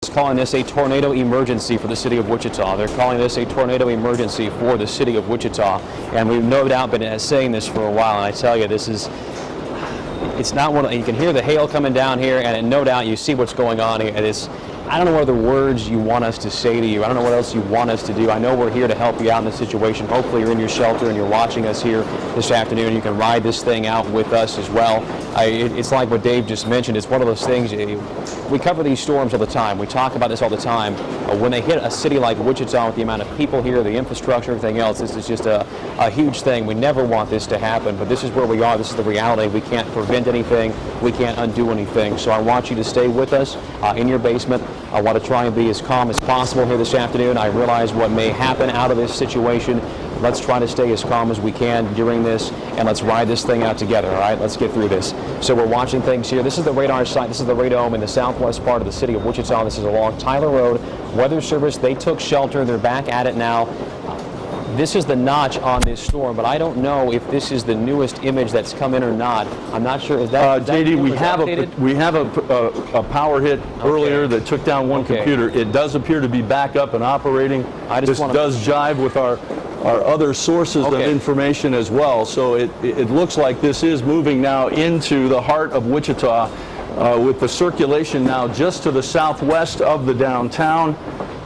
calling this a tornado emergency for the city of Wichita. They're calling this a tornado emergency for the city of Wichita. And we've no doubt been saying this for a while. And I tell you, this is, it's not one of, you can hear the hail coming down here, and no doubt you see what's going on here. I don't know what other words you want us to say to you. I don't know what else you want us to do. I know we're here to help you out in this situation. Hopefully you're in your shelter and you're watching us here this afternoon. You can ride this thing out with us as well. It's like what Dave just mentioned. It's one of those things, we cover these storms all the time. We talk about this all the time. When they hit a city like Wichita with the amount of people here, the infrastructure, everything else, this is just a huge thing. We never want this to happen, but this is where we are. This is the reality. We can't prevent anything. We can't undo anything. So I want you to stay with us in your basement. I want to try and be as calm as possible here this afternoon. I realize what may happen out of this situation. Let's try to stay as calm as we can during this, and let's ride this thing out together, all right? Let's get through this. So we're watching things here. This is the radar site. This is the radome in the southwest part of the city of Wichita. This is along Tyler Road. Weather Service, they took shelter. They're back at it now. This is the notch on this storm, but I don't know if this is the newest image that's come in or not. I'm not sure. Is that JD? We have a power hit earlier that took down one computer. It does appear to be back up and operating. This does jive with our other sources of information as well. So it looks like this is moving now into the heart of Wichita, with the circulation now just to the southwest of the downtown.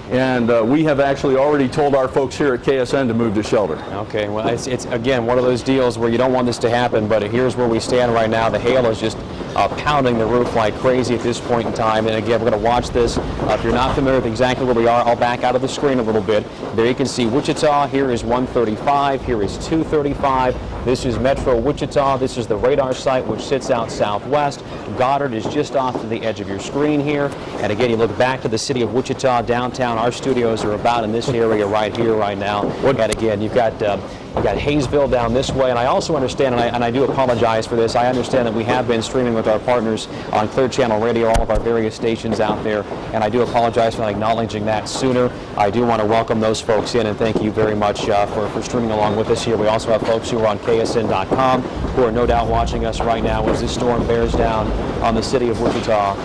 And we have actually already told our folks here at KSN to move to shelter. Okay, well, it's again one of those deals where you don't want this to happen, but here's where we stand right now. The hail is just pounding the roof like crazy at this point in time. And again, we're going to watch this. If you're not familiar with exactly where we are, I'll back out of the screen a little bit. There you can see Wichita. Here is 135. Here is 235. This is Metro Wichita. This is the radar site, which sits out southwest. Goddard is just off to the edge of your screen here. And again, you look back to the city of Wichita, downtown. Our studios are about in this area right here, right now. And again, you've got Hayesville down this way. And I also understand, and I do apologize for this, I understand that we have been streaming with our partners on Clear Channel Radio, all of our various stations out there. And I do apologize for not acknowledging that sooner. I do want to welcome those folks in, and thank you very much for streaming along with us here. We also have folks who are on KSN.com who are no doubt watching us right now as this storm bears down on the city of Wichita.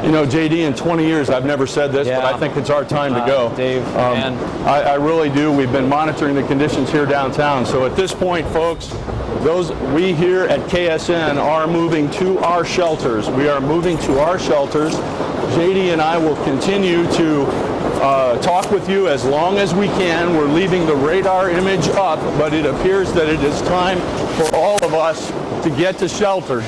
You know, JD, in 20 years, I've never said this, but I think it's our time to go. Dave, man. I really do. We've been monitoring the conditions here downtown. So at this point, folks, we here at KSN are moving to our shelters. We are moving to our shelters. JD and I will continue to talk with you as long as we can. We're leaving the radar image up, but it appears that it is time for all of us to get to shelter.